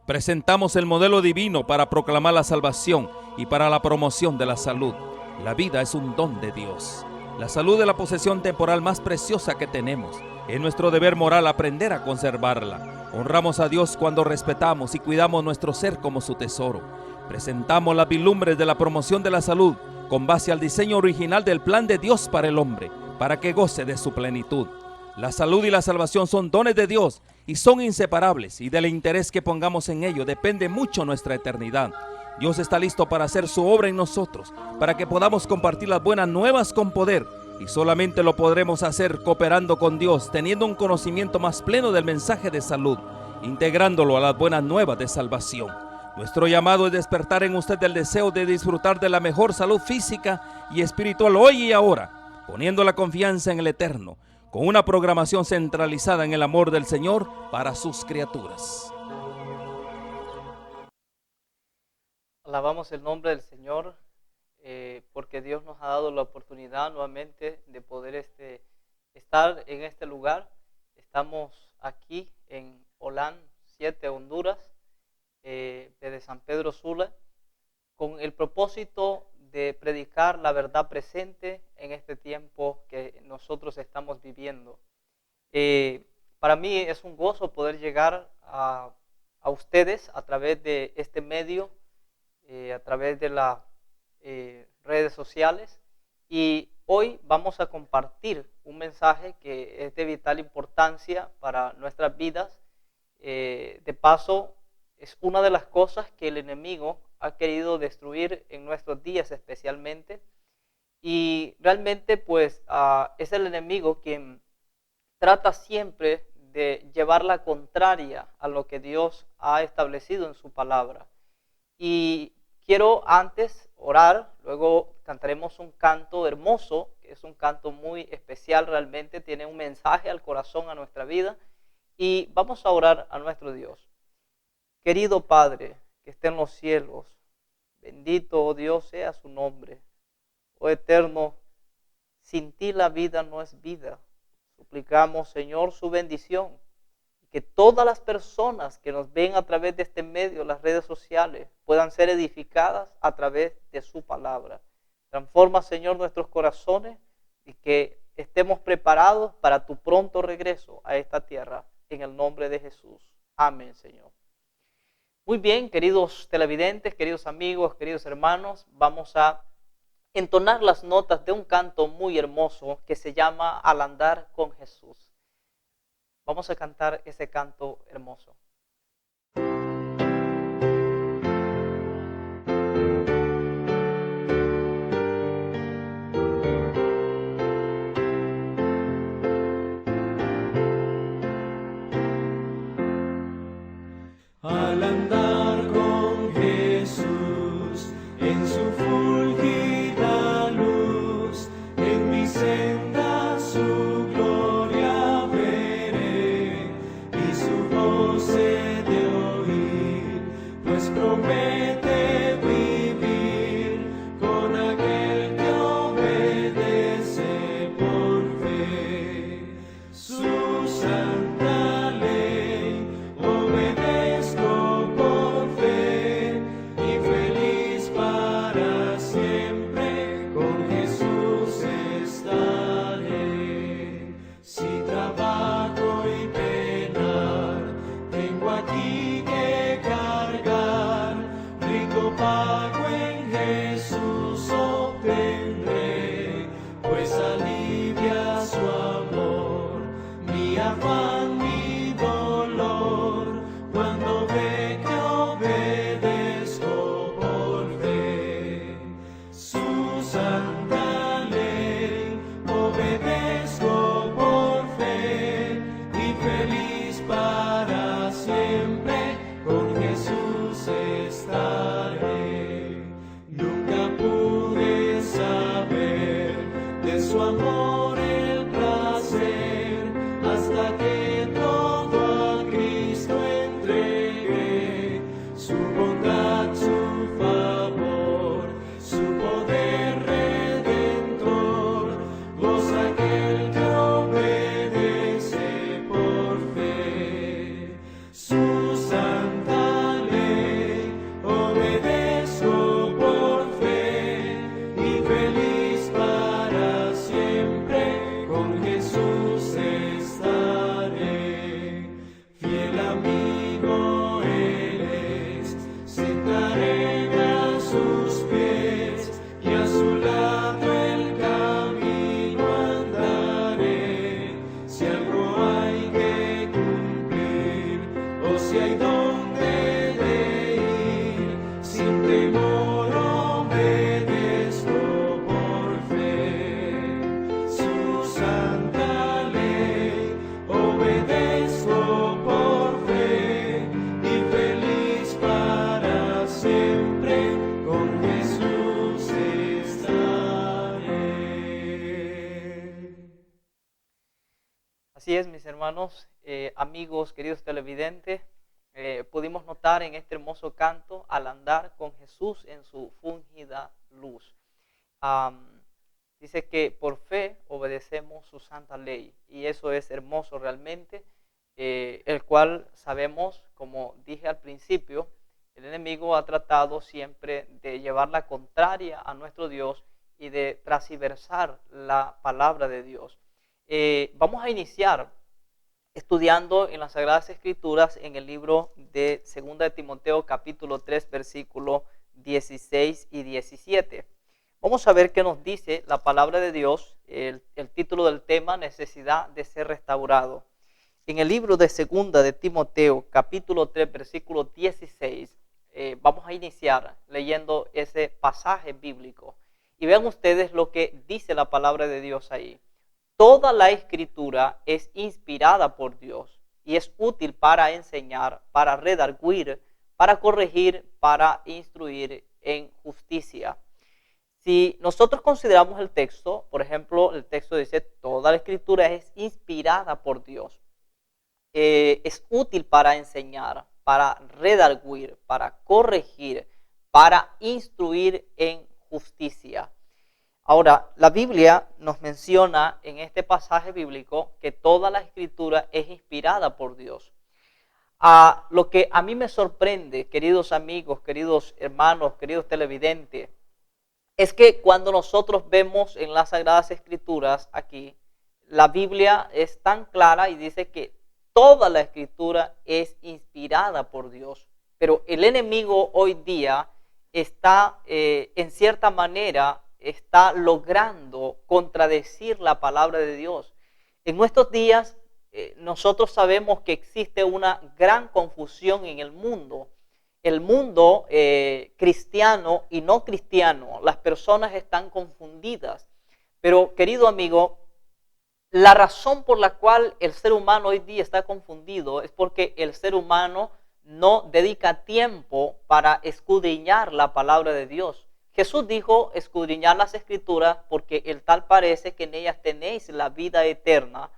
Presentamos el modelo divino para proclamar la salvación y para la promoción de la salud. La vida es un don de Dios. La salud es la posesión temporal más preciosa que tenemos. Es nuestro deber moral aprender a conservarla. Honramos a Dios cuando respetamos y cuidamos nuestro ser como su tesoro. Presentamos las vislumbres de la promoción de la salud con base al diseño original del plan de Dios para el hombre, para que goce de su plenitud. La salud y la salvación son dones de Dios y son inseparables, y del interés que pongamos en ello depende mucho nuestra eternidad. Dios está listo para hacer su obra en nosotros, para que podamos compartir las buenas nuevas con poder, y solamente lo podremos hacer cooperando con Dios, teniendo un conocimiento más pleno del mensaje de salud, integrándolo a las buenas nuevas de salvación. Nuestro llamado es despertar en usted el deseo de disfrutar de la mejor salud física y espiritual hoy y ahora, poniendo la confianza en el Eterno, con una programación centralizada en el amor del Señor para sus criaturas. Alabamos el nombre del Señor porque Dios nos ha dado la oportunidad nuevamente de poder estar en este lugar. Estamos aquí en Holán 7, Honduras, desde San Pedro Sula, con el propósito de predicar la verdad presente en este tiempo que nosotros estamos viviendo. Para mí es un gozo poder llegar a ustedes a través de este medio, a través de las redes sociales, y hoy vamos a compartir un mensaje que es de vital importancia para nuestras vidas. De paso, es una de las cosas que el enemigo ha querido destruir en nuestros días especialmente, y realmente pues es el enemigo quien trata siempre de llevar la contraria a lo que Dios ha establecido en su palabra. Y quiero antes orar, luego cantaremos un canto hermoso, que es un canto muy especial realmente, tiene un mensaje al corazón, a nuestra vida, y vamos a orar a nuestro Dios. Querido Padre, que esté en los cielos, bendito, oh Dios, sea su nombre. Oh Eterno, sin ti la vida no es vida. Suplicamos, Señor, su bendición. Que todas las personas que nos ven a través de este medio, las redes sociales, puedan ser edificadas a través de su palabra. Transforma, Señor, nuestros corazones y que estemos preparados para tu pronto regreso a esta tierra. En el nombre de Jesús. Amén, Señor. Muy bien, queridos televidentes, queridos amigos, queridos hermanos, vamos a entonar las notas de un canto muy hermoso que se llama Al andar con Jesús. Vamos a cantar ese canto hermoso. Al andar con Jesús en su fulgida luz, en mi senda su gloria veré y su voz hermanos, amigos, queridos televidentes, pudimos notar en este hermoso canto al andar con Jesús en su fungida luz. Dice que por fe obedecemos su santa ley, y eso es hermoso realmente, el cual sabemos, como dije al principio, el enemigo ha tratado siempre de llevar la contraria a nuestro Dios y de transversar la palabra de Dios. Vamos a iniciar estudiando en las Sagradas Escrituras en el libro de 2 de Timoteo capítulo 3 versículos 16 y 17. Vamos a ver qué nos dice la palabra de Dios, el título del tema, necesidad de ser restaurado. En el libro de 2 de Timoteo capítulo 3 versículo 16, vamos a iniciar leyendo ese pasaje bíblico. Y vean ustedes lo que dice la palabra de Dios ahí. Toda la escritura es inspirada por Dios y es útil para enseñar, para redarguir, para corregir, para instruir en justicia. Si nosotros consideramos el texto, por ejemplo, el texto dice, toda la escritura es inspirada por Dios. Es útil para enseñar, para redarguir, para corregir, para instruir en justicia. Ahora, la Biblia nos menciona en este pasaje bíblico que toda la escritura es inspirada por Dios. Lo que a mí me sorprende, queridos amigos, queridos hermanos, queridos televidentes, es que cuando nosotros vemos en las Sagradas Escrituras aquí, la Biblia es tan clara y dice que toda la escritura es inspirada por Dios. Pero el enemigo hoy día está, en cierta manera, está logrando contradecir la palabra de Dios. En nuestros días, nosotros sabemos que existe una gran confusión en el mundo. El mundo cristiano y no cristiano, las personas están confundidas. Pero, querido amigo, la razón por la cual el ser humano hoy día está confundido es porque el ser humano no dedica tiempo para escudriñar la palabra de Dios. Jesús dijo, escudriñar las Escrituras porque el tal parece que en ellas tenéis la vida eterna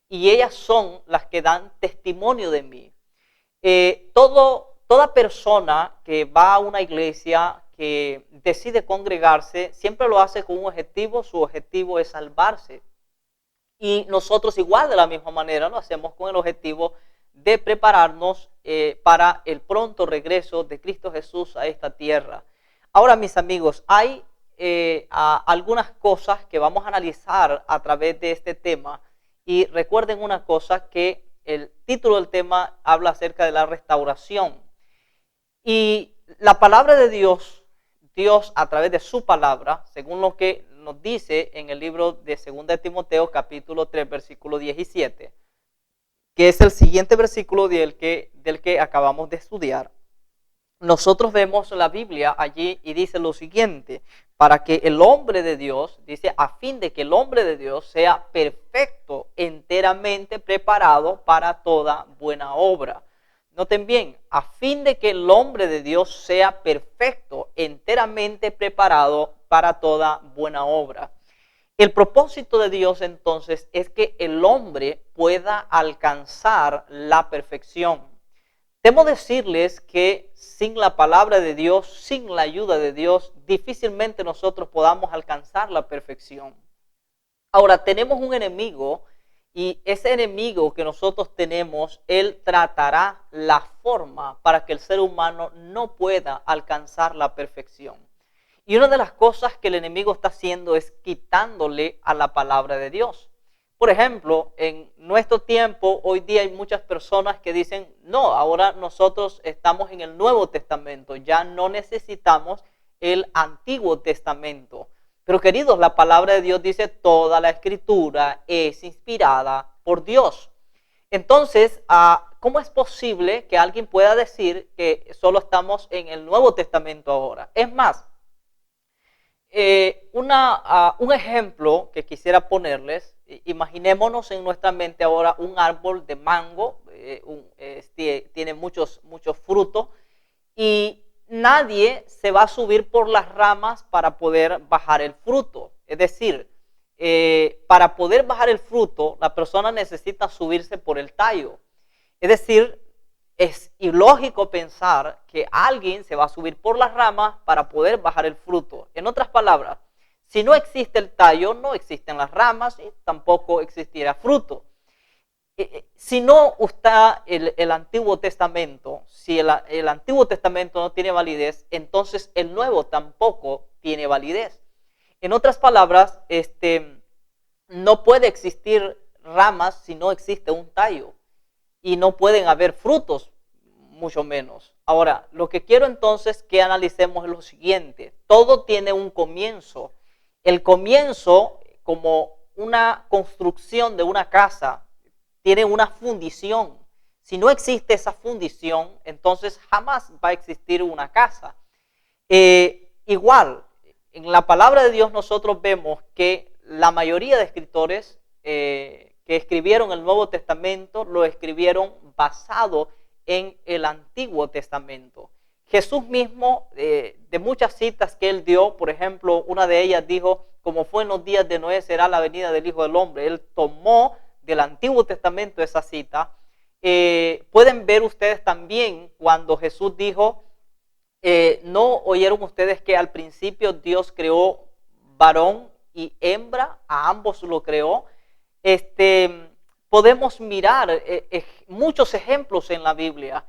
y ellas son las que dan testimonio de mí. Toda persona que va a una iglesia, que decide congregarse, siempre lo hace con un objetivo, su objetivo es salvarse. Y nosotros igual de la misma manera lo hacemos con el objetivo de prepararnos para el pronto regreso de Cristo Jesús a esta tierra. Ahora, mis amigos, hay algunas cosas que vamos a analizar a través de este tema. Y recuerden una cosa, que el título del tema habla acerca de la restauración. Y la palabra de Dios, Dios a través de su palabra, según lo que nos dice en el libro de 2 de Timoteo capítulo 3 versículo 17, que es el siguiente versículo del que acabamos de estudiar. Nosotros vemos la Biblia allí y dice lo siguiente, para que el hombre de Dios, dice, a fin de que el hombre de Dios sea perfecto, enteramente preparado para toda buena obra. Noten bien, a fin de que el hombre de Dios sea perfecto, enteramente preparado para toda buena obra. El propósito de Dios entonces es que el hombre pueda alcanzar la perfección. Temo decirles que sin la palabra de Dios, sin la ayuda de Dios, difícilmente nosotros podamos alcanzar la perfección. Ahora, tenemos un enemigo y ese enemigo que nosotros tenemos, él tratará la forma para que el ser humano no pueda alcanzar la perfección. Y una de las cosas que el enemigo está haciendo es quitándole a la palabra de Dios. Por ejemplo, en nuestro tiempo, hoy día hay muchas personas que dicen, no, ahora nosotros estamos en el Nuevo Testamento, ya no necesitamos el Antiguo Testamento. Pero queridos, la palabra de Dios dice, toda la escritura es inspirada por Dios. Entonces, ¿cómo es posible que alguien pueda decir que solo estamos en el Nuevo Testamento ahora? Es más, un ejemplo que quisiera ponerles, imaginémonos en nuestra mente ahora un árbol de mango, tiene muchos frutos y nadie se va a subir por las ramas para poder bajar el fruto. Es decir, para poder bajar el fruto, la persona necesita subirse por el tallo. Es decir, es ilógico pensar que alguien se va a subir por las ramas para poder bajar el fruto. En otras palabras, si no existe el tallo, no existen las ramas y tampoco existirá fruto. Si no está el Antiguo Testamento, si el Antiguo Testamento no tiene validez, entonces el Nuevo tampoco tiene validez. En otras palabras, no puede existir ramas si no existe un tallo. Y no pueden haber frutos, mucho menos. Ahora, lo que quiero entonces que analicemos es lo siguiente. Todo tiene un comienzo. El comienzo, como una construcción de una casa, tiene una fundición. Si no existe esa fundición, entonces jamás va a existir una casa. Igual, en la palabra de Dios nosotros vemos que la mayoría de escritores que escribieron el Nuevo Testamento lo escribieron basado en el Antiguo Testamento. Jesús mismo, de muchas citas que él dio, por ejemplo, una de ellas dijo, como fue en los días de Noé será la venida del Hijo del Hombre. Él tomó del Antiguo Testamento esa cita. Pueden ver ustedes también cuando Jesús dijo, ¿no oyeron ustedes que al principio Dios creó varón y hembra? A ambos lo creó. Podemos mirar muchos ejemplos en la Biblia.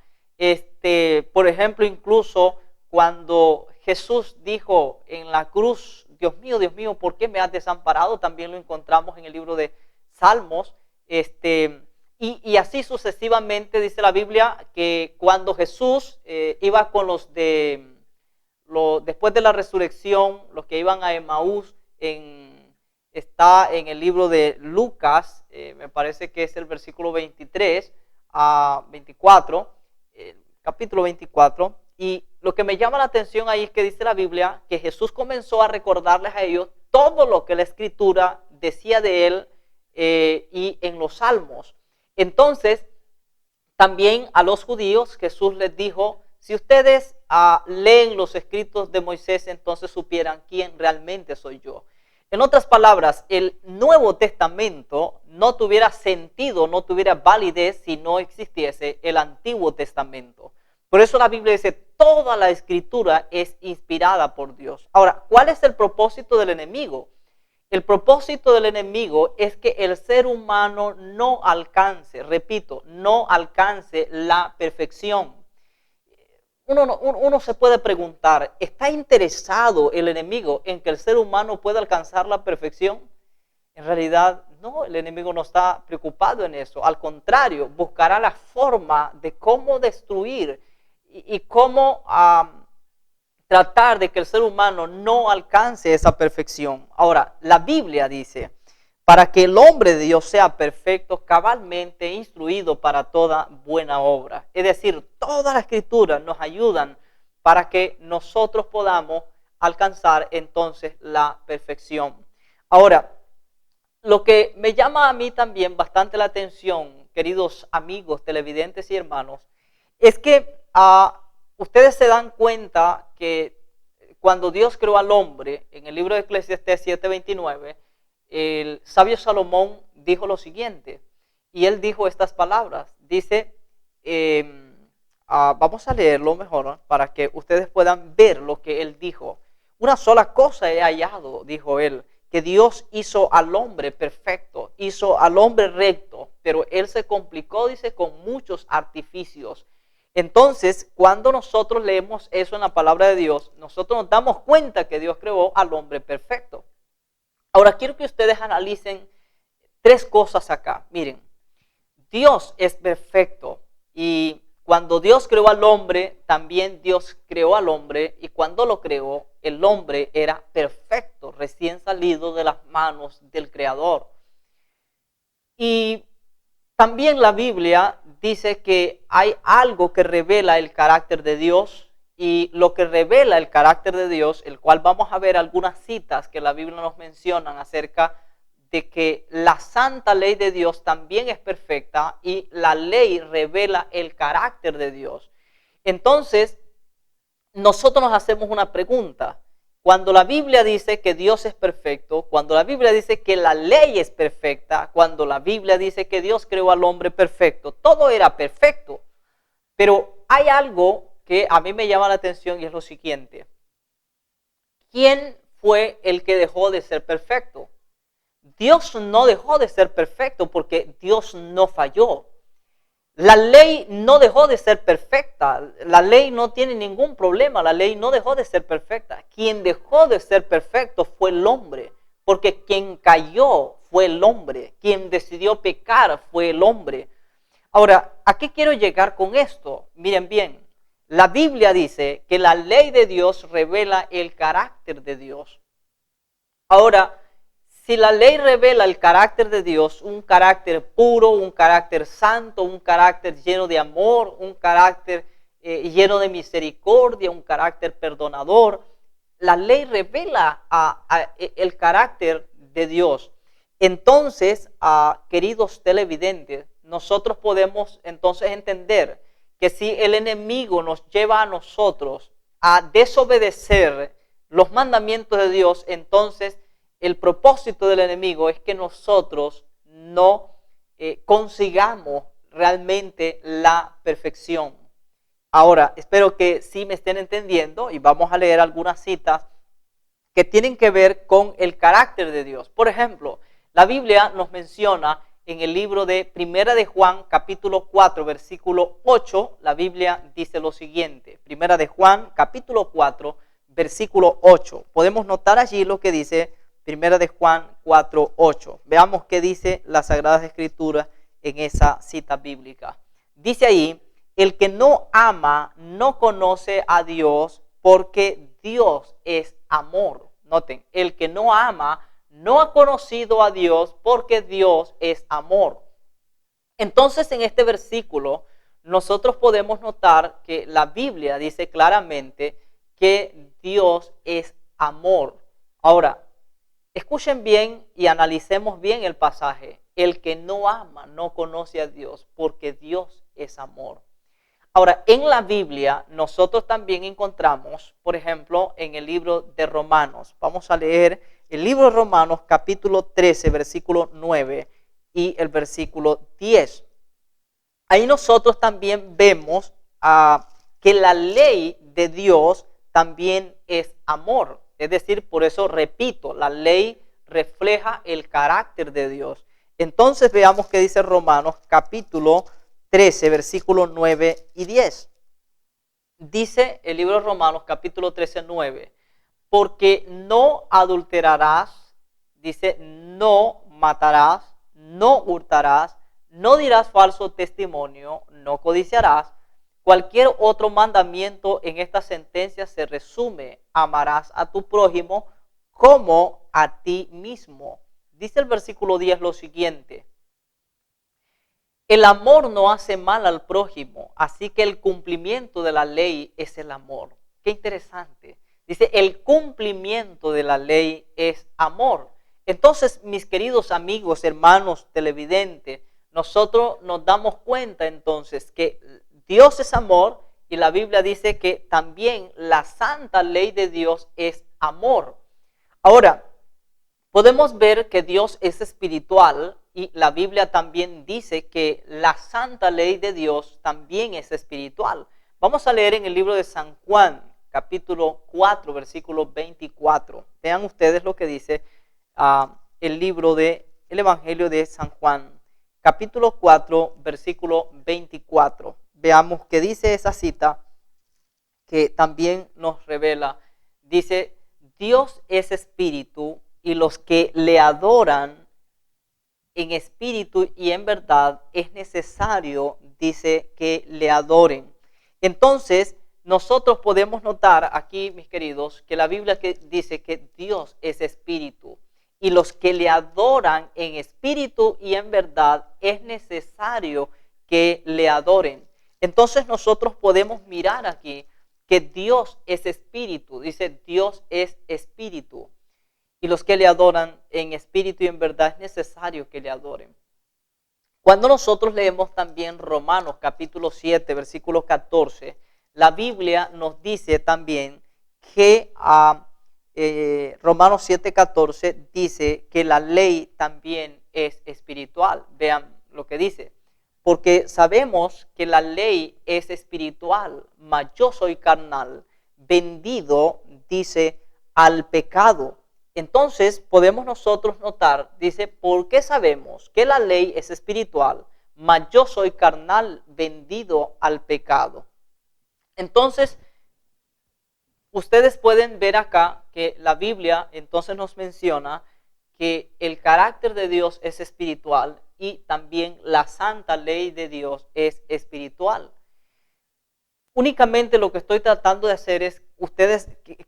Por ejemplo, incluso cuando Jesús dijo en la cruz, Dios mío, ¿por qué me has desamparado? También lo encontramos en el libro de Salmos. Y así sucesivamente dice la Biblia que cuando Jesús iba con después de la resurrección, los que iban a Emaús, está en el libro de Lucas, me parece que es el versículo 23 a 24, capítulo 24, y lo que me llama la atención ahí es que dice la Biblia que Jesús comenzó a recordarles a ellos todo lo que la Escritura decía de él y en los Salmos. Entonces, también a los judíos Jesús les dijo, si ustedes leen los escritos de Moisés, entonces supieran quién realmente soy yo. En otras palabras, el Nuevo Testamento no tuviera sentido, no tuviera validez si no existiese el Antiguo Testamento. Por eso la Biblia dice, toda la Escritura es inspirada por Dios. Ahora, ¿cuál es el propósito del enemigo? El propósito del enemigo es que el ser humano no alcance, repito, no alcance la perfección. Uno se puede preguntar, ¿está interesado el enemigo en que el ser humano pueda alcanzar la perfección? En realidad, no, el enemigo no está preocupado en eso. Al contrario, buscará la forma de cómo destruir y cómo tratar de que el ser humano no alcance esa perfección. Ahora, la Biblia dice, para que el hombre de Dios sea perfecto, cabalmente instruido para toda buena obra. Es decir, todas las escrituras nos ayudan para que nosotros podamos alcanzar entonces la perfección. Ahora, lo que me llama a mí también bastante la atención, queridos amigos, televidentes y hermanos, es que ustedes se dan cuenta que cuando Dios creó al hombre, en el libro de Eclesiastés 7:29, el sabio Salomón dijo lo siguiente, y él dijo estas palabras, dice, vamos a leerlo mejor, ¿no? Para que ustedes puedan ver lo que él dijo. Una sola cosa he hallado, dijo él, que Dios hizo al hombre perfecto, hizo al hombre recto, pero él se complicó, dice, con muchos artificios. Entonces, cuando nosotros leemos eso en la palabra de Dios, nosotros nos damos cuenta que Dios creó al hombre perfecto. Ahora, quiero que ustedes analicen tres cosas acá. Miren, Dios es perfecto y cuando Dios creó al hombre, también Dios creó al hombre y cuando lo creó, el hombre era perfecto, recién salido de las manos del Creador. Y también la Biblia dice que hay algo que revela el carácter de Dios y lo que revela el carácter de Dios, el cual vamos a ver algunas citas que la Biblia nos mencionan acerca de que la santa ley de Dios también es perfecta y la ley revela el carácter de Dios. Entonces, nosotros nos hacemos una pregunta. cuando la Biblia dice que Dios es perfecto, cuando la Biblia dice que la ley es perfecta, cuando la Biblia dice que Dios creó al hombre perfecto, todo era perfecto. Pero hay algo que a mí me llama la atención y es lo siguiente. ¿Quién fue el que dejó de ser perfecto? Dios no dejó de ser perfecto porque Dios no falló. La ley no dejó de ser perfecta. La ley no tiene ningún problema. La ley no dejó de ser perfecta. Quien dejó de ser perfecto fue el hombre. Porque quien cayó fue el hombre. Quien decidió pecar fue el hombre. Ahora, ¿a qué quiero llegar con esto? Miren bien. La Biblia dice que la ley de Dios revela el carácter de Dios. Ahora, si la ley revela el carácter de Dios, un carácter puro, un carácter santo, un carácter lleno de amor, un carácter lleno de misericordia, un carácter perdonador, la ley revela el carácter de Dios. Entonces, queridos televidentes, nosotros podemos entonces entender que si el enemigo nos lleva a nosotros a desobedecer los mandamientos de Dios, entonces el propósito del enemigo es que nosotros no consigamos realmente la perfección. Ahora, espero que sí me estén entendiendo y vamos a leer algunas citas que tienen que ver con el carácter de Dios. Por ejemplo, la Biblia nos menciona en el libro de Primera de Juan, capítulo 4, versículo 8, la Biblia dice lo siguiente. Primera de Juan, capítulo 4, versículo 8. Podemos notar allí lo que dice Primera de Juan 4, 8. Veamos qué dice las Sagradas Escrituras en esa cita bíblica. Dice ahí, el que no ama no conoce a Dios porque Dios es amor. Noten, el que no ama no ha conocido a Dios porque Dios es amor. Entonces, en este versículo, nosotros podemos notar que la Biblia dice claramente que Dios es amor. Ahora, escuchen bien y analicemos bien el pasaje. El que no ama no conoce a Dios porque Dios es amor. Ahora, en la Biblia nosotros también encontramos, por ejemplo, en el libro de Romanos. Vamos a leer el libro de Romanos capítulo 13, versículo 9 y el versículo 10. Ahí nosotros también vemos que la ley de Dios también es amor. Es decir, por eso repito, la ley refleja el carácter de Dios. Entonces veamos qué dice Romanos capítulo 13, versículos 9 y 10. Dice el libro de Romanos capítulo 13, 9. Porque no adulterarás, dice, no matarás, no hurtarás, no dirás falso testimonio, no codiciarás. Cualquier otro mandamiento en esta sentencia se resume: amarás a tu prójimo como a ti mismo. Dice el versículo 10 lo siguiente: el amor no hace mal al prójimo, así que el cumplimiento de la ley es el amor. Qué interesante. Dice, el cumplimiento de la ley es amor. Entonces, mis queridos amigos, hermanos televidentes, nosotros nos damos cuenta entonces que Dios es amor y la Biblia dice que también la santa ley de Dios es amor. Ahora, podemos ver que Dios es espiritual y la Biblia también dice que la santa ley de Dios también es espiritual. Vamos a leer en el libro de San Juan, capítulo 4, versículo 24. Vean ustedes lo que dice el libro del Evangelio de San Juan, capítulo 4, versículo 24. Veamos qué dice esa cita que también nos revela. Dice, Dios es espíritu y los que le adoran en espíritu y en verdad es necesario, dice, que le adoren. Entonces, nosotros podemos notar aquí, mis queridos, que la Biblia dice que Dios es espíritu y los que le adoran en espíritu y en verdad es necesario que le adoren. Entonces nosotros podemos mirar aquí que Dios es espíritu, dice Dios es espíritu y los que le adoran en espíritu y en verdad es necesario que le adoren. Cuando nosotros leemos también Romanos capítulo 7, versículo 14, la Biblia nos dice también que Romanos 7:14 dice que la ley también es espiritual. Vean lo que dice. Porque sabemos que la ley es espiritual, mas yo soy carnal, vendido, dice, al pecado. Entonces podemos nosotros notar, dice, porque sabemos que la ley es espiritual, mas yo soy carnal, vendido al pecado. Entonces, ustedes pueden ver acá que la Biblia entonces nos menciona que el carácter de Dios es espiritual y también la santa ley de Dios es espiritual. Únicamente lo que estoy tratando de hacer es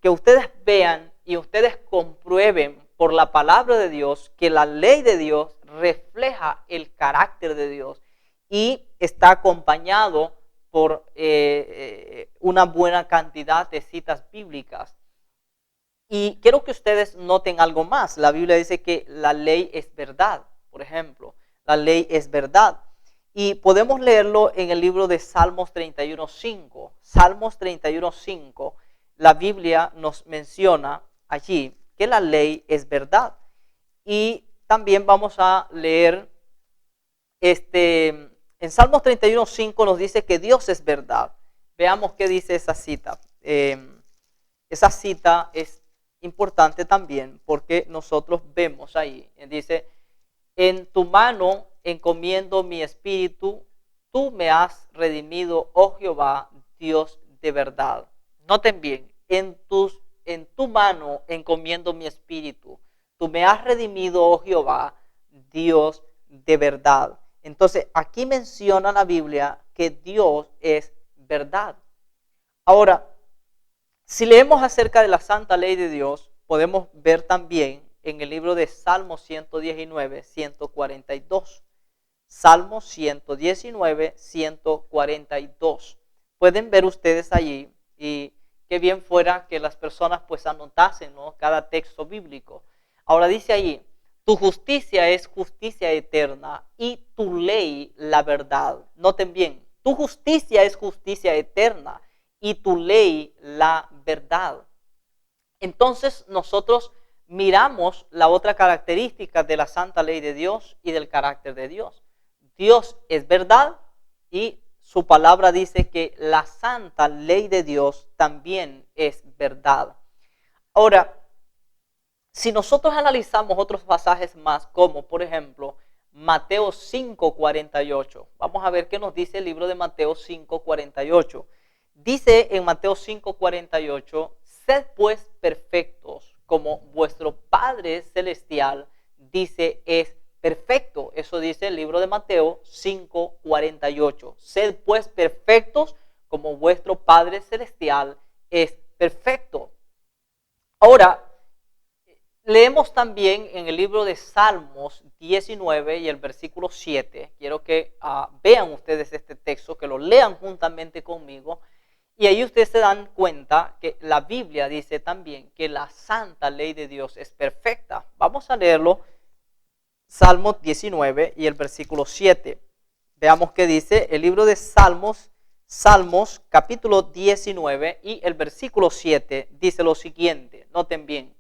que ustedes vean y ustedes comprueben por la palabra de Dios que la ley de Dios refleja el carácter de Dios y está acompañado por una buena cantidad de citas bíblicas. Y quiero que ustedes noten algo más. La Biblia dice que la ley es verdad, por ejemplo. La ley es verdad. Y podemos leerlo en el libro de Salmos 31:5. Salmos 31:5, la Biblia nos menciona allí que la ley es verdad. Y también vamos a leer, en Salmos 31:5 nos dice que Dios es verdad. Veamos qué dice esa cita. Esa cita es importante también porque nosotros vemos ahí, dice, en tu mano encomiendo mi espíritu, tú me has redimido, oh Jehová, Dios de verdad. Noten bien, en tu mano encomiendo mi espíritu, tú me has redimido, oh Jehová, Dios de verdad. Entonces aquí menciona la Biblia que Dios es verdad. Ahora, si leemos acerca de la santa ley de Dios, podemos ver también en el libro de Salmos 119, 142. Salmos 119, 142. Pueden ver ustedes allí y qué bien fuera que las personas pues anotasen, ¿no?, cada texto bíblico. Ahora dice allí, tu justicia es justicia eterna y tu ley la verdad. Noten bien, tu justicia es justicia eterna y tu ley la verdad. Entonces nosotros miramos la otra característica de la santa ley de Dios y del carácter de Dios. Dios es verdad y su palabra dice que la santa ley de Dios también es verdad. Ahora, si nosotros analizamos otros pasajes más, como por ejemplo Mateo 5:48, vamos a ver qué nos dice el libro de Mateo 5:48. Dice en Mateo 5:48, sed pues perfectos como vuestro Padre Celestial, dice, es perfecto. Eso dice el libro de Mateo 5:48. Sed pues perfectos como vuestro Padre Celestial es perfecto. Ahora, leemos también en el libro de Salmos 19 y el versículo 7. Quiero que vean ustedes este texto, que lo lean juntamente conmigo. Y ahí ustedes se dan cuenta que la Biblia dice también que la santa ley de Dios es perfecta. Vamos a leerlo, Salmos 19 y el versículo 7. Veamos qué dice el libro de Salmos, capítulo 19 y el versículo 7 dice lo siguiente. Noten bien,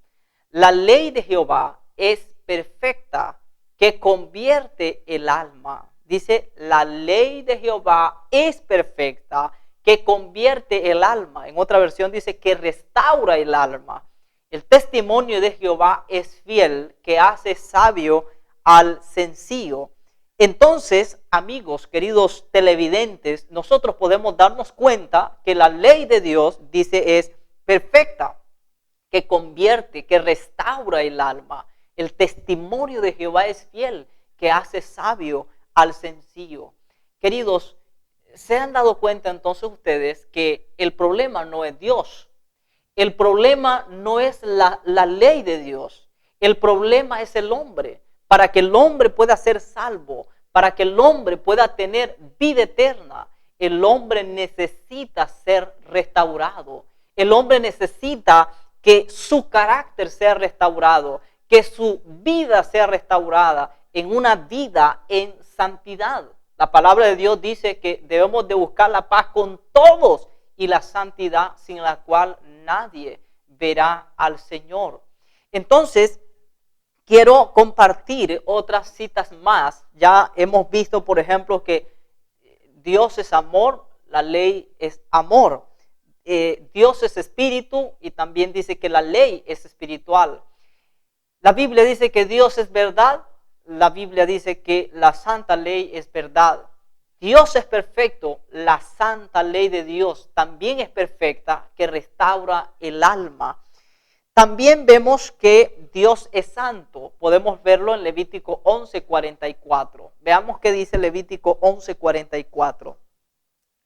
la ley de Jehová es perfecta, que convierte el alma. Dice, la ley de Jehová es perfecta, que convierte el alma. En otra versión dice que restaura el alma. El testimonio de Jehová es fiel, que hace sabio al sencillo. Entonces, amigos, queridos televidentes, nosotros podemos darnos cuenta que la ley de Dios, dice, es perfecta, que convierte, que restaura el alma. El testimonio de Jehová es fiel, que hace sabio al sencillo. Queridos, ¿se han dado cuenta entonces ustedes que el problema no es Dios? El problema no es la ley de Dios. El problema es el hombre. Para que el hombre pueda ser salvo, para que el hombre pueda tener vida eterna, el hombre necesita ser restaurado. El hombre necesita que su carácter sea restaurado, que su vida sea restaurada en una vida en santidad. La palabra de Dios dice que debemos de buscar la paz con todos y la santidad sin la cual nadie verá al Señor. Entonces, quiero compartir otras citas más. Ya hemos visto, por ejemplo, que Dios es amor, la ley es amor. Dios es espíritu y también dice que la ley es espiritual. La Biblia dice que Dios es verdad. La Biblia dice que la santa ley es verdad. Dios es perfecto. La santa ley de Dios también es perfecta, que restaura el alma. También vemos que Dios es santo. Podemos verlo en Levítico 11:44. Veamos qué dice Levítico 11:44.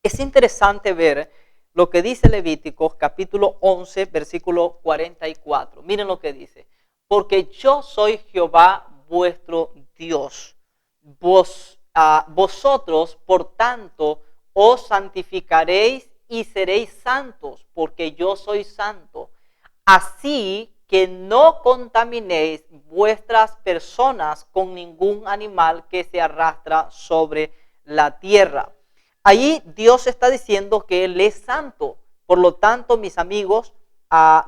Es interesante ver lo que dice Levítico capítulo 11, versículo 44. Miren lo que dice. Porque yo soy Jehová vuestro Dios. Vosotros, por tanto, os santificaréis y seréis santos, porque yo soy santo. Así que no contaminéis vuestras personas con ningún animal que se arrastra sobre la tierra. Ahí Dios está diciendo que Él es santo. Por lo tanto, mis amigos,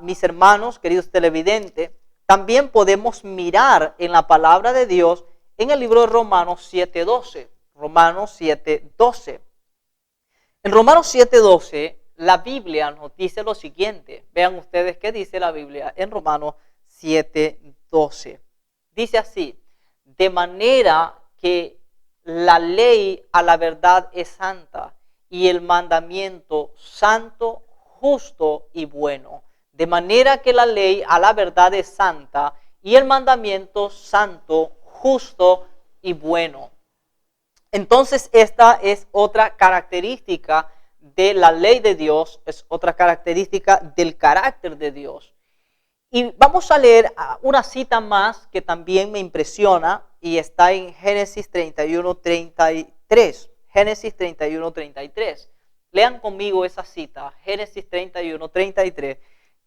mis hermanos, queridos televidentes, también podemos mirar en la palabra de Dios en el libro de Romanos 7:12. Romanos 7:12. En Romanos 7:12, la Biblia nos dice lo siguiente. Vean ustedes qué dice la Biblia en Romanos 7:12. Dice así: de manera que la ley a la verdad es santa y el mandamiento santo, justo y bueno. De manera que la ley a la verdad es santa y el mandamiento santo, justo y bueno. Entonces esta es otra característica de la ley de Dios, es otra característica del carácter de Dios. Y vamos a leer una cita más que también me impresiona y está en Génesis 31:33. Génesis 31:33. Lean conmigo esa cita, Génesis 31:33,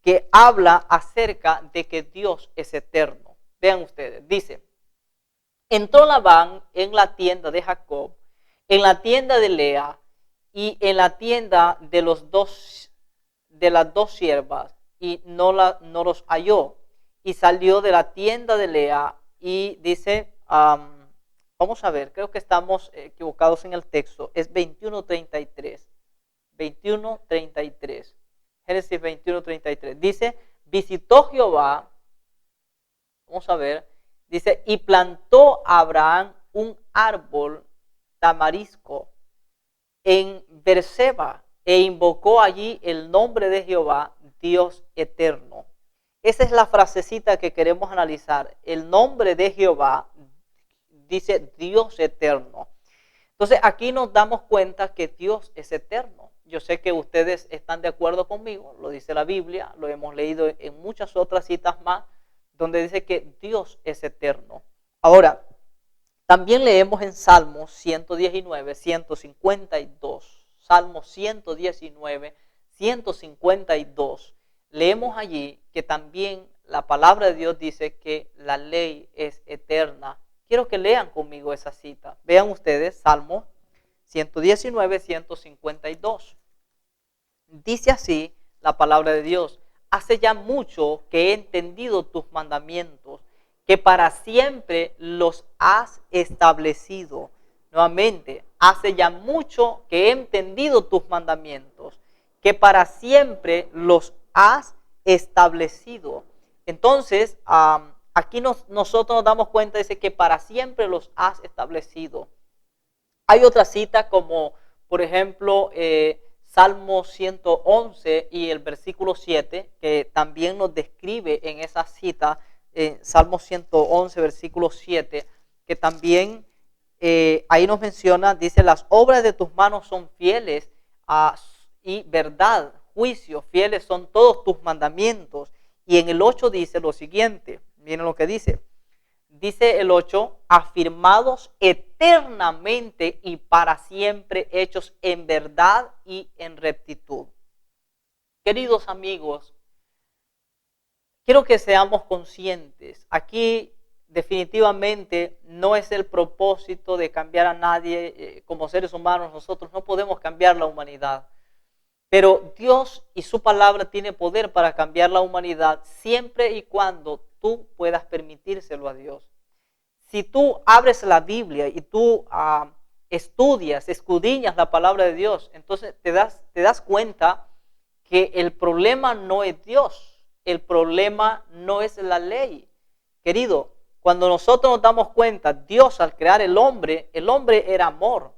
que habla acerca de que Dios es eterno. Vean ustedes, dice: entró Labán en la tienda de Jacob, en la tienda de Lea y en la tienda de las dos siervas, y no los halló. Y salió de la tienda de Lea y dice, vamos a ver, creo que estamos equivocados en el texto, es 21:33. 21:33. Génesis 21:33. Dice, visitó Jehová, vamos a ver, dice, y plantó Abraham un árbol tamarisco en Berseba e invocó allí el nombre de Jehová, Dios eterno. Esa es la frasecita que queremos analizar. El nombre de Jehová dice Dios eterno. Entonces aquí nos damos cuenta que Dios es eterno. Yo sé que ustedes están de acuerdo conmigo, lo dice la Biblia, lo hemos leído en muchas otras citas más, donde dice que Dios es eterno. Ahora, también leemos en Salmos 119, 152. Salmos 119, 152. Leemos allí que también la palabra de Dios dice que la ley es eterna. Quiero que lean conmigo esa cita. Vean ustedes, Salmo 119, 152. Dice así la palabra de Dios: hace ya mucho que he entendido tus mandamientos, que para siempre los has establecido. Nuevamente, hace ya mucho que he entendido tus mandamientos, que para siempre los has establecido. Entonces, aquí nosotros nos damos cuenta, dice que para siempre los has establecido. Hay otra cita como, por ejemplo, Salmo 111 y el versículo 7, que también nos describe en esa cita, Salmo 111, versículo 7, que también ahí nos menciona, dice, las obras de tus manos son fieles y verdad, juicio, fieles son todos tus mandamientos. Y en el 8 dice lo siguiente, miren lo que dice. Dice el 8, afirmados eternamente y para siempre, hechos en verdad y en rectitud. Queridos amigos, quiero que seamos conscientes. Aquí definitivamente no es el propósito de cambiar a nadie. Como seres humanos nosotros no podemos cambiar la humanidad. Pero Dios y su palabra tiene poder para cambiar la humanidad siempre y cuando tú puedas permitírselo a Dios. Si tú abres la Biblia y tú estudias, escudriñas la palabra de Dios, entonces te das cuenta que el problema no es Dios, el problema no es la ley. Querido, cuando nosotros nos damos cuenta, Dios al crear el hombre era amor,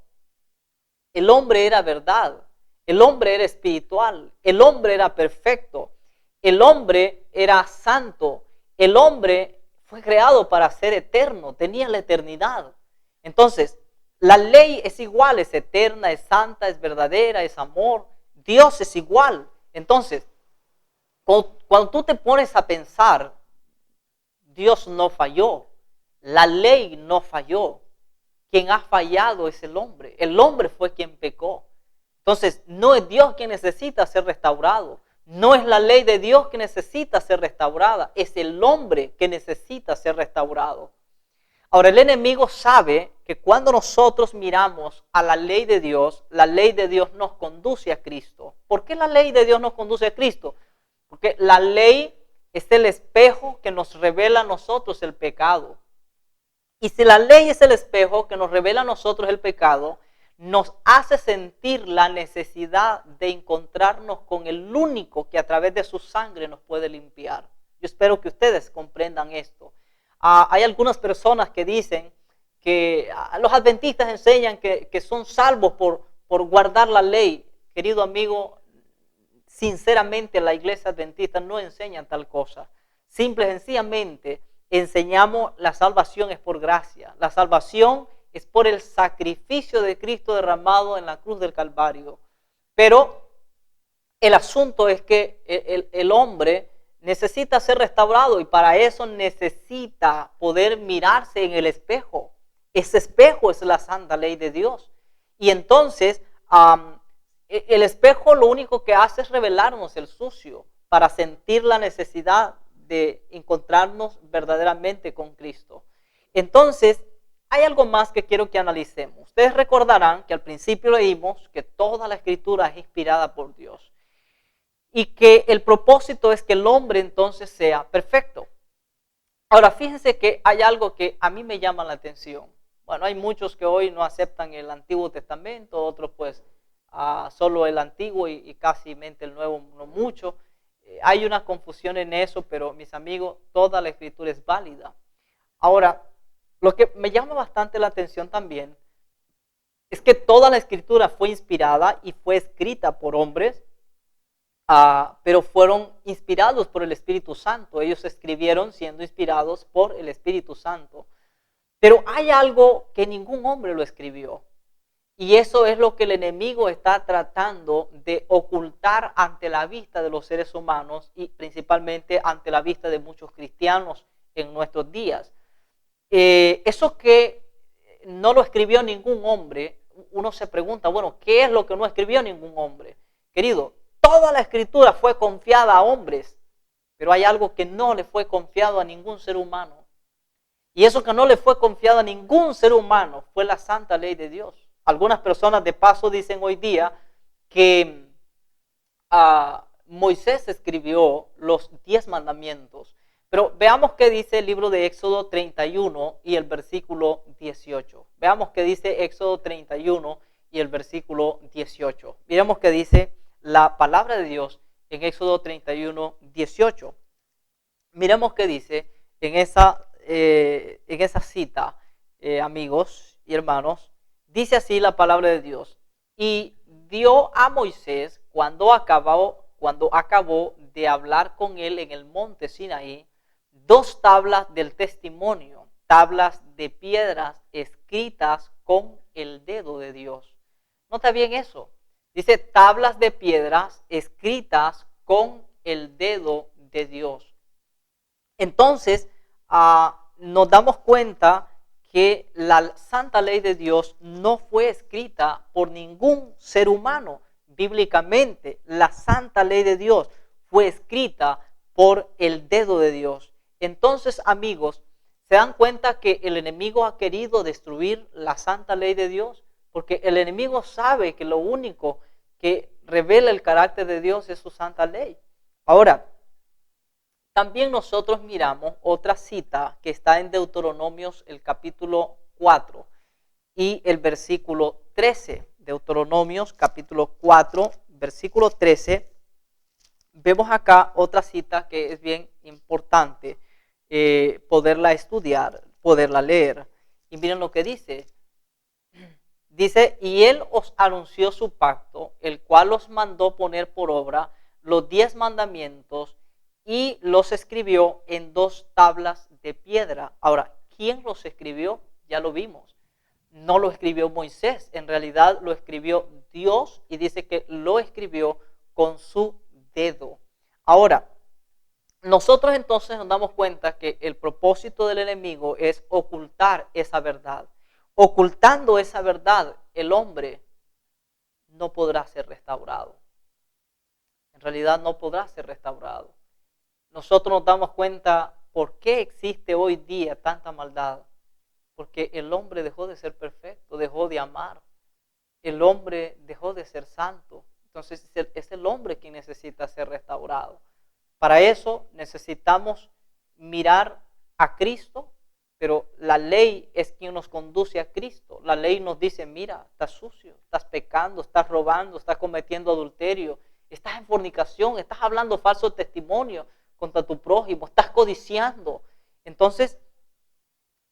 el hombre era verdad, el hombre era espiritual, el hombre era perfecto, el hombre era santo, el hombre fue creado para ser eterno, tenía la eternidad. Entonces, la ley es igual, es eterna, es santa, es verdadera, es amor. Dios es igual. Entonces, cuando tú te pones a pensar, Dios no falló, la ley no falló. Quien ha fallado es el hombre. El hombre fue quien pecó. Entonces, no es Dios quien necesita ser restaurado. No es la ley de Dios que necesita ser restaurada. Es el hombre que necesita ser restaurado. Ahora, el enemigo sabe que cuando nosotros miramos a la ley de Dios nos conduce a Cristo. ¿Por qué la ley de Dios nos conduce a Cristo? Porque la ley es el espejo que nos revela a nosotros el pecado. Y si la ley es el espejo que nos revela a nosotros el pecado, nos hace sentir la necesidad de encontrarnos con el único que a través de su sangre nos puede limpiar. Yo espero que ustedes comprendan esto. Hay algunas personas que dicen que los adventistas enseñan que son salvos por guardar la ley. Querido amigo, sinceramente la iglesia adventista no enseña tal cosa. Simple y sencillamente enseñamos la salvación es por gracia. La salvación es por el sacrificio de Cristo derramado en la cruz del Calvario. Pero el asunto es que el hombre necesita ser restaurado y para eso necesita poder mirarse en el espejo. Ese espejo es la santa ley de Dios. Y entonces el espejo lo único que hace es revelarnos el sucio para sentir la necesidad de encontrarnos verdaderamente con Cristo. Entonces, hay algo más que quiero que analicemos. Ustedes recordarán que al principio leímos que toda la escritura es inspirada por Dios y que el propósito es que el hombre entonces sea perfecto. Ahora, fíjense que hay algo que a mí me llama la atención. Bueno, hay muchos que hoy no aceptan el Antiguo Testamento, otros pues solo el Antiguo y casi el Nuevo no mucho. Hay una confusión en eso, pero mis amigos, toda la escritura es válida. Ahora, lo que me llama bastante la atención también es que toda la escritura fue inspirada y fue escrita por hombres, pero fueron inspirados por el Espíritu Santo. Ellos escribieron siendo inspirados por el Espíritu Santo. Pero hay algo que ningún hombre lo escribió. Y eso es lo que el enemigo está tratando de ocultar ante la vista de los seres humanos y principalmente ante la vista de muchos cristianos en nuestros días. Eso que no lo escribió ningún hombre, uno se pregunta, bueno, ¿qué es lo que no escribió ningún hombre? Querido, toda la escritura fue confiada a hombres, pero hay algo que no le fue confiado a ningún ser humano. Y eso que no le fue confiado a ningún ser humano fue la santa ley de Dios. Algunas personas de paso dicen hoy día que Moisés escribió los 10 mandamientos. Pero veamos qué dice el libro de Éxodo 31 y el versículo 18. Veamos qué dice Éxodo 31 y el versículo 18. Miremos qué dice la palabra de Dios en Éxodo 31, 18. Miremos qué dice en esa cita, amigos y hermanos. Dice así la palabra de Dios. Y dio a Moisés cuando acabó de hablar con él en el monte Sinaí, 2 tablas del testimonio, tablas de piedras escritas con el dedo de Dios. Nota bien eso. Dice tablas de piedras escritas con el dedo de Dios. Entonces, nos damos cuenta que la santa ley de Dios no fue escrita por ningún ser humano. Bíblicamente, la santa ley de Dios fue escrita por el dedo de Dios. Entonces, amigos, ¿se dan cuenta que el enemigo ha querido destruir la santa ley de Dios? Porque el enemigo sabe que lo único que revela el carácter de Dios, es su santa ley. Ahora, también nosotros miramos otra cita que está en Deuteronomios, el capítulo 4 y el versículo 13. Deuteronomios, capítulo 4, versículo 13. Vemos acá otra cita que es bien importante poderla estudiar, poderla leer. Y miren lo que dice. Dice, y él os anunció su pacto, el cual os mandó poner por obra los 10 mandamientos y los escribió en 2 tablas de piedra. Ahora, ¿quién los escribió? Ya lo vimos. No lo escribió Moisés, en realidad lo escribió Dios y dice que lo escribió con su dedo. Ahora, nosotros entonces nos damos cuenta que el propósito del enemigo es ocultar esa verdad. Ocultando esa verdad, el hombre no podrá ser restaurado. En realidad no podrá ser restaurado. Nosotros nos damos cuenta por qué existe hoy día tanta maldad. Porque el hombre dejó de ser perfecto, dejó de amar. El hombre dejó de ser santo. Entonces es el hombre quien necesita ser restaurado. Para eso necesitamos mirar a Cristo, pero la ley es quien nos conduce a Cristo. La ley nos dice, mira, estás sucio, estás pecando, estás robando, estás cometiendo adulterio, estás en fornicación, estás hablando falso testimonio contra tu prójimo, estás codiciando. Entonces,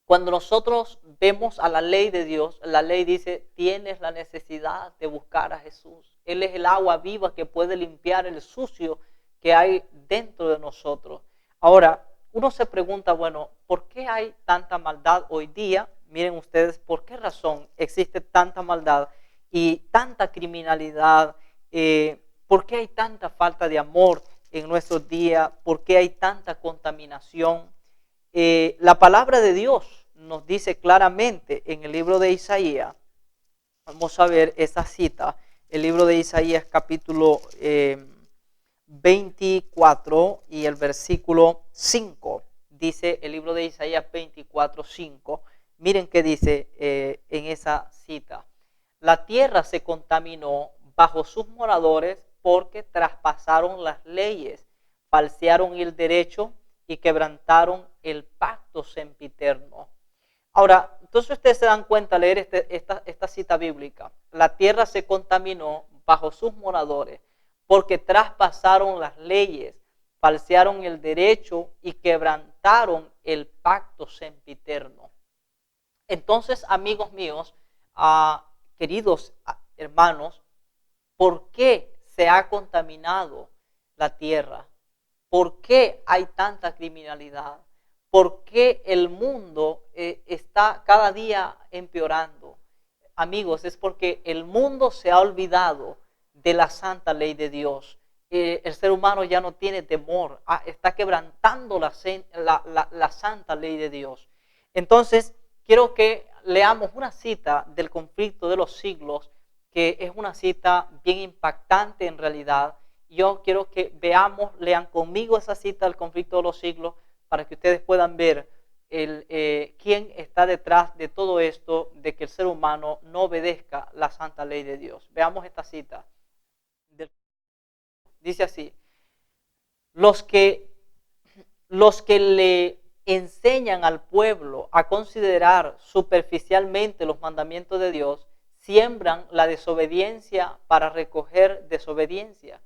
cuando nosotros vemos a la ley de Dios, la ley dice, tienes la necesidad de buscar a Jesús. Él es el agua viva que puede limpiar el sucio que hay dentro de nosotros. Ahora, uno se pregunta, bueno, ¿por qué hay tanta maldad hoy día? Miren ustedes, ¿por qué razón existe tanta maldad y tanta criminalidad? ¿Por qué hay tanta falta de amor en nuestros días? ¿Por qué hay tanta contaminación? La palabra de Dios nos dice claramente en el libro de Isaías, vamos a ver esa cita, el libro de Isaías capítulo 24 y el versículo 5, dice el libro de Isaías 24, 5, miren qué dice en esa cita, la tierra se contaminó bajo sus moradores porque traspasaron las leyes, falsearon el derecho y quebrantaron el pacto sempiterno. Ahora, entonces ustedes se dan cuenta al leer esta cita bíblica. La tierra se contaminó bajo sus moradores porque traspasaron las leyes, falsearon el derecho y quebrantaron el pacto sempiterno. Entonces, amigos míos, queridos hermanos, ¿por qué se ha contaminado la tierra? ¿Por qué hay tanta criminalidad? ¿Por qué el mundo está cada día empeorando? Amigos, es porque el mundo se ha olvidado de la santa ley de Dios. El ser humano ya no tiene temor, está quebrantando la santa ley de Dios. Entonces, quiero que leamos una cita del conflicto de los siglos, que es una cita bien impactante en realidad. Yo quiero que veamos, lean conmigo esa cita del conflicto de los siglos para que ustedes puedan ver quién está detrás de todo esto, de que el ser humano no obedezca la santa ley de Dios. Veamos esta cita. Dice así, los que le enseñan al pueblo a considerar superficialmente los mandamientos de Dios, siembran la desobediencia para recoger desobediencia.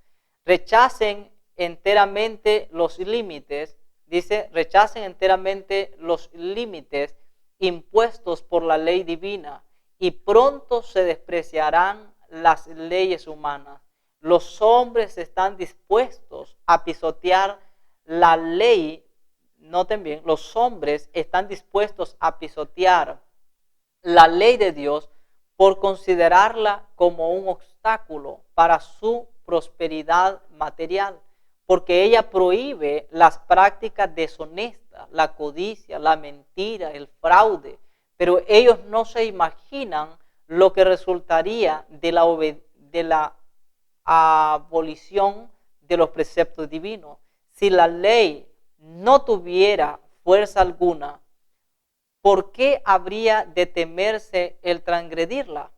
Rechacen enteramente los límites, dice, rechacen enteramente los límites impuestos por la ley divina y pronto se despreciarán las leyes humanas. Los hombres están dispuestos a pisotear la ley, noten bien, los hombres están dispuestos a pisotear la ley de Dios por considerarla como un obstáculo para su prosperidad material, porque ella prohíbe las prácticas deshonestas, la codicia, la mentira, el fraude, pero ellos no se imaginan lo que resultaría de la abolición de los preceptos divinos. Si la ley no tuviera fuerza alguna, ¿por qué habría de temerse el transgredirla?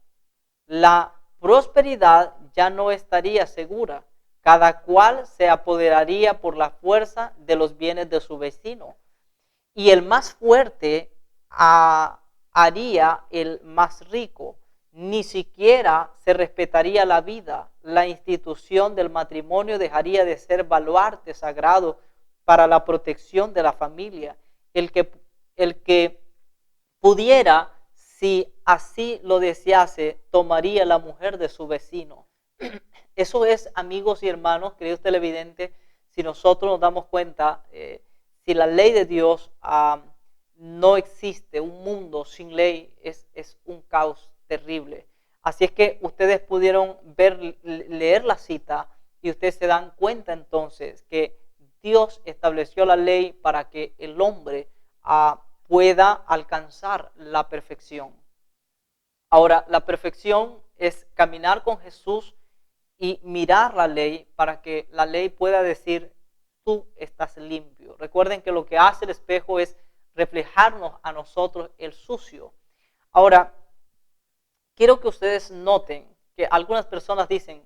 La prosperidad ya no estaría segura. Cada cual se apoderaría por la fuerza de los bienes de su vecino. Y el más fuerte haría el más rico. Ni siquiera se respetaría la vida. La institución del matrimonio dejaría de ser baluarte sagrado para la protección de la familia. El que pudiera, si así lo desease, tomaría la mujer de su vecino. Eso es, amigos y hermanos, queridos televidentes, si nosotros nos damos cuenta, si la ley de Dios no existe, un mundo sin ley es un caos terrible. Así es que ustedes pudieron leer la cita y ustedes se dan cuenta entonces que Dios estableció la ley para que el hombre pueda alcanzar la perfección. Ahora, la perfección es caminar con Jesús y mirar la ley para que la ley pueda decir, tú estás limpio. Recuerden que lo que hace el espejo es reflejarnos a nosotros el sucio. Ahora, quiero que ustedes noten que algunas personas dicen,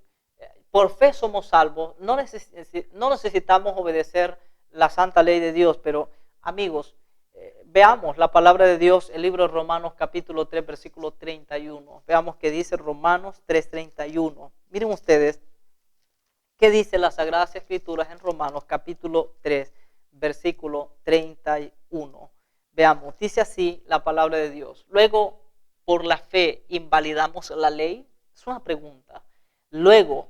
por fe somos salvos, no necesitamos obedecer la santa ley de Dios, pero amigos, veamos la palabra de Dios, el libro de Romanos capítulo 3, versículo 31. Veamos qué dice Romanos 3:31. Miren ustedes qué dice las Sagradas Escrituras en Romanos capítulo 3, versículo 31. Veamos, dice así la palabra de Dios. Luego, por la fe, ¿invalidamos la ley? Es una pregunta. Luego,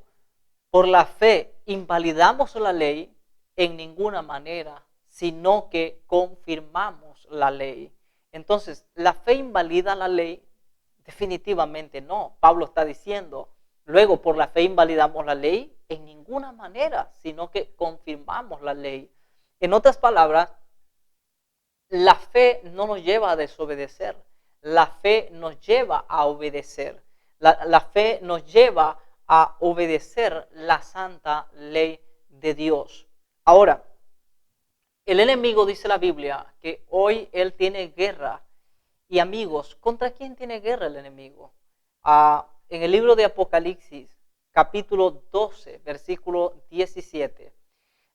por la fe, ¿invalidamos la ley? En ninguna manera, sino que confirmamos la ley. Entonces, ¿la fe invalida la ley? Definitivamente no. Pablo está diciendo, luego por la fe invalidamos la ley, en ninguna manera, sino que confirmamos la ley. En otras palabras, la fe no nos lleva a desobedecer, la fe nos lleva a obedecer. La fe nos lleva a obedecer la santa ley de Dios. Ahora, el enemigo, dice la Biblia, que hoy él tiene guerra. Y amigos, ¿contra quién tiene guerra el enemigo? En el libro de Apocalipsis, capítulo 12, versículo 17,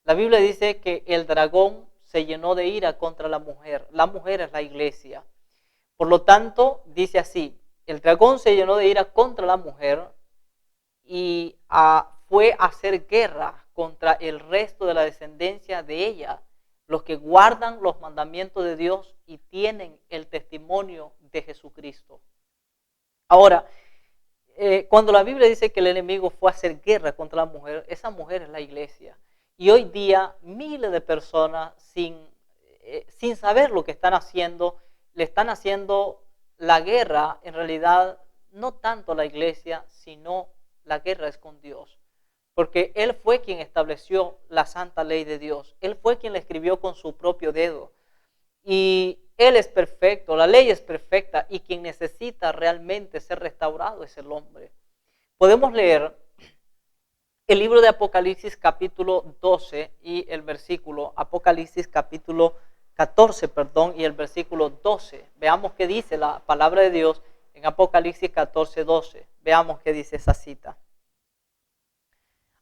la Biblia dice que el dragón se llenó de ira contra la mujer. La mujer es la iglesia. Por lo tanto, dice así, el dragón se llenó de ira contra la mujer y fue a hacer guerra contra el resto de la descendencia de ella, los que guardan los mandamientos de Dios y tienen el testimonio de Jesucristo. Ahora, cuando la Biblia dice que el enemigo fue a hacer guerra contra la mujer, esa mujer es la iglesia. Y hoy día miles de personas sin saber lo que están haciendo, le están haciendo la guerra, en realidad no tanto a la iglesia, sino la guerra es con Dios. Porque Él fue quien estableció la santa ley de Dios. Él fue quien la escribió con su propio dedo. Y Él es perfecto, la ley es perfecta y quien necesita realmente ser restaurado es el hombre. Podemos leer el libro de Apocalipsis capítulo 12 y el versículo, Apocalipsis capítulo 14, y el versículo 12. Veamos qué dice la palabra de Dios en Apocalipsis 14, 12. Veamos qué dice esa cita.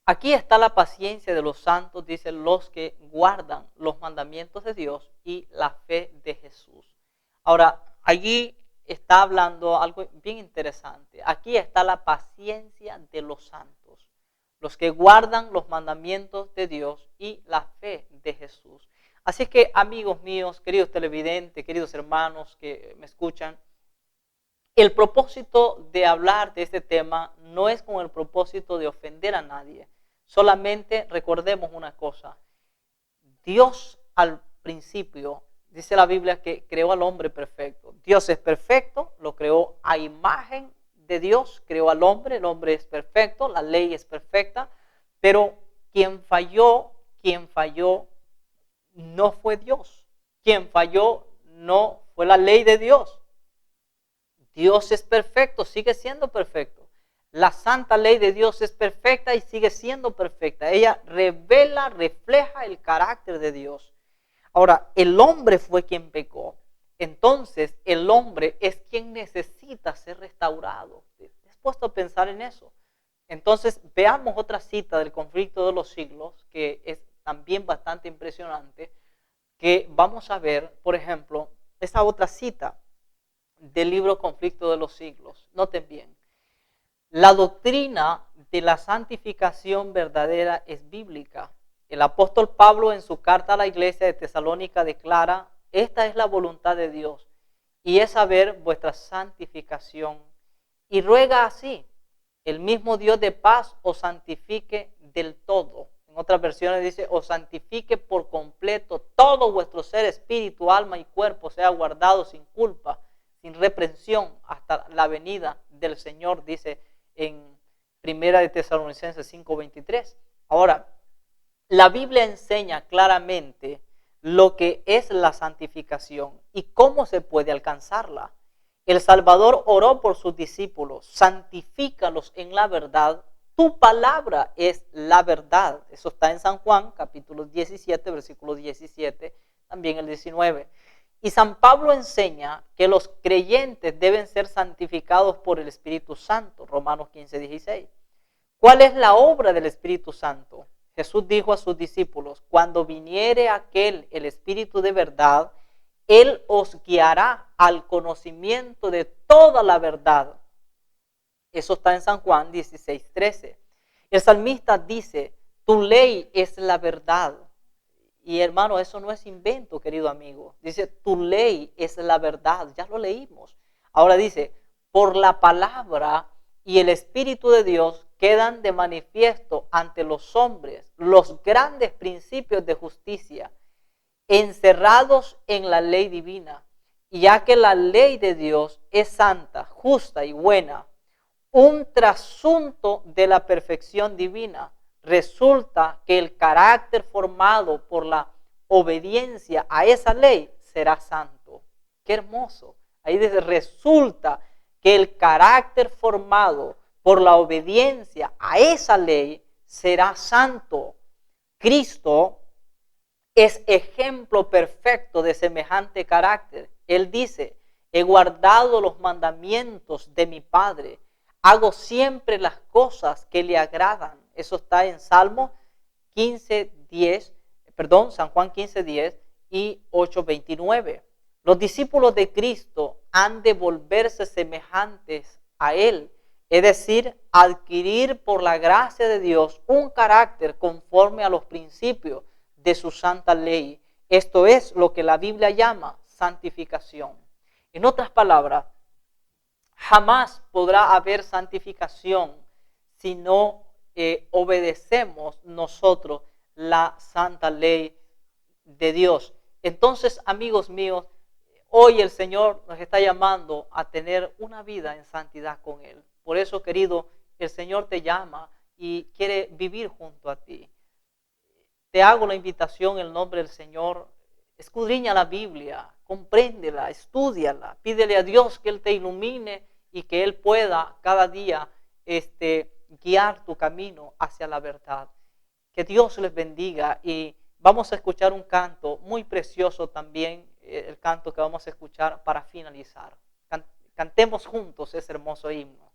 Aquí está la paciencia de los santos, dicen los que guardan los mandamientos de Dios y la fe de Jesús. Ahora, allí está hablando algo bien interesante. Aquí está la paciencia de los santos, los que guardan los mandamientos de Dios y la fe de Jesús. Así que, amigos míos, queridos televidentes, queridos hermanos que me escuchan, el propósito de hablar de este tema no es con el propósito de ofender a nadie. Solamente recordemos una cosa. Dios al principio, dice la Biblia, que creó al hombre perfecto. Dios es perfecto, lo creó a imagen de Dios, creó al hombre, el hombre es perfecto, la ley es perfecta, pero quien falló no fue Dios. Quien falló no fue la ley de Dios. Dios es perfecto, sigue siendo perfecto. La santa ley de Dios es perfecta y sigue siendo perfecta. Ella revela, refleja el carácter de Dios. Ahora, el hombre fue quien pecó. Entonces, el hombre es quien necesita ser restaurado. ¿Te has puesto a pensar en eso? Entonces, veamos otra cita del conflicto de los siglos, que es también bastante impresionante, que vamos a ver, por ejemplo, esa otra cita del libro Conflicto de los Siglos. Noten bien, la doctrina de la santificación verdadera es bíblica. El apóstol Pablo en su carta a la iglesia de Tesalónica declara: esta es la voluntad de Dios, y es saber vuestra santificación. Y ruega así: el mismo Dios de paz os santifique del todo. En otras versiones dice: os santifique por completo todo vuestro ser, espíritu, alma y cuerpo sea guardado sin culpa, sin reprensión, hasta la venida del Señor, dice en Primera de Tesalonicenses 5:23. Ahora, la Biblia enseña claramente lo que es la santificación y cómo se puede alcanzarla. El Salvador oró por sus discípulos: santifícalos en la verdad, tu palabra es la verdad. Eso está en San Juan, capítulo 17, versículo 17, también el 19. Y San Pablo enseña que los creyentes deben ser santificados por el Espíritu Santo, Romanos 15, 16. ¿Cuál es la obra del Espíritu Santo? Jesús dijo a sus discípulos: cuando viniere aquel, el Espíritu de verdad, Él os guiará al conocimiento de toda la verdad. Eso está en San Juan 16, 13. El salmista dice: tu ley es la verdad. Y hermano, eso no es invento, querido amigo. Dice: tu ley es la verdad. Ya lo leímos. Ahora dice: por la palabra y el Espíritu de Dios quedan de manifiesto ante los hombres los grandes principios de justicia, encerrados en la ley divina. Y ya que la ley de Dios es santa, justa y buena, un trasunto de la perfección divina, resulta que el carácter formado por la obediencia a esa ley será santo. ¡Qué hermoso! Ahí dice: resulta que el carácter formado por la obediencia a esa ley será santo. Cristo es ejemplo perfecto de semejante carácter. Él dice: he guardado los mandamientos de mi Padre, hago siempre las cosas que le agradan. Eso está en Salmo 15:10, San Juan 15:10 y 8:29. Los discípulos de Cristo han de volverse semejantes a Él, es decir, adquirir por la gracia de Dios un carácter conforme a los principios de su santa ley. Esto es lo que la Biblia llama santificación. En otras palabras, jamás podrá haber santificación si no obedecemos nosotros la santa ley de Dios. Entonces, amigos míos, hoy el Señor nos está llamando a tener una vida en santidad con Él. Por eso, querido, el Señor te llama y quiere vivir junto a ti. Te hago la invitación en el nombre del Señor: escudriña la Biblia, compréndela, estúdiala, pídele a Dios que Él te ilumine y que Él pueda cada día guiar tu camino hacia la verdad. Que Dios les bendiga, y vamos a escuchar un canto muy precioso también, el canto que vamos a escuchar para finalizar. Cantemos juntos ese hermoso himno.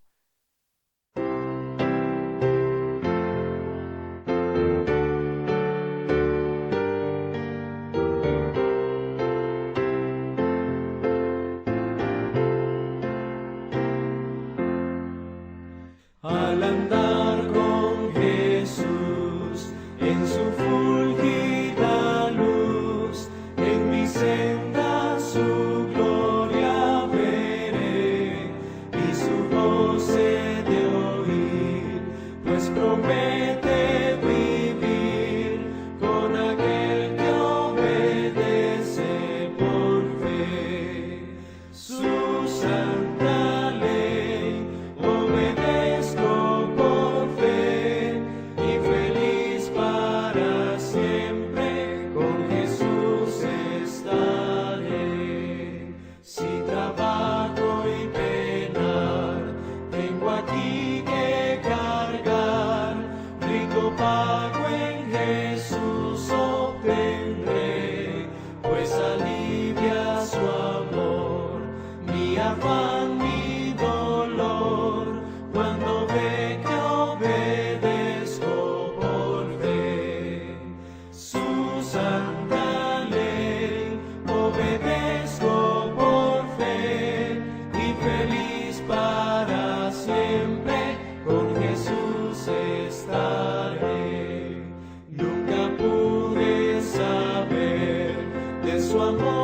Al andar con Jesús en su fulgida luz, en mi senda su gloria veré y su voz he de oír, pues promete vivir con aquel que obedece por fe. Su santa ley obedezco por su amor.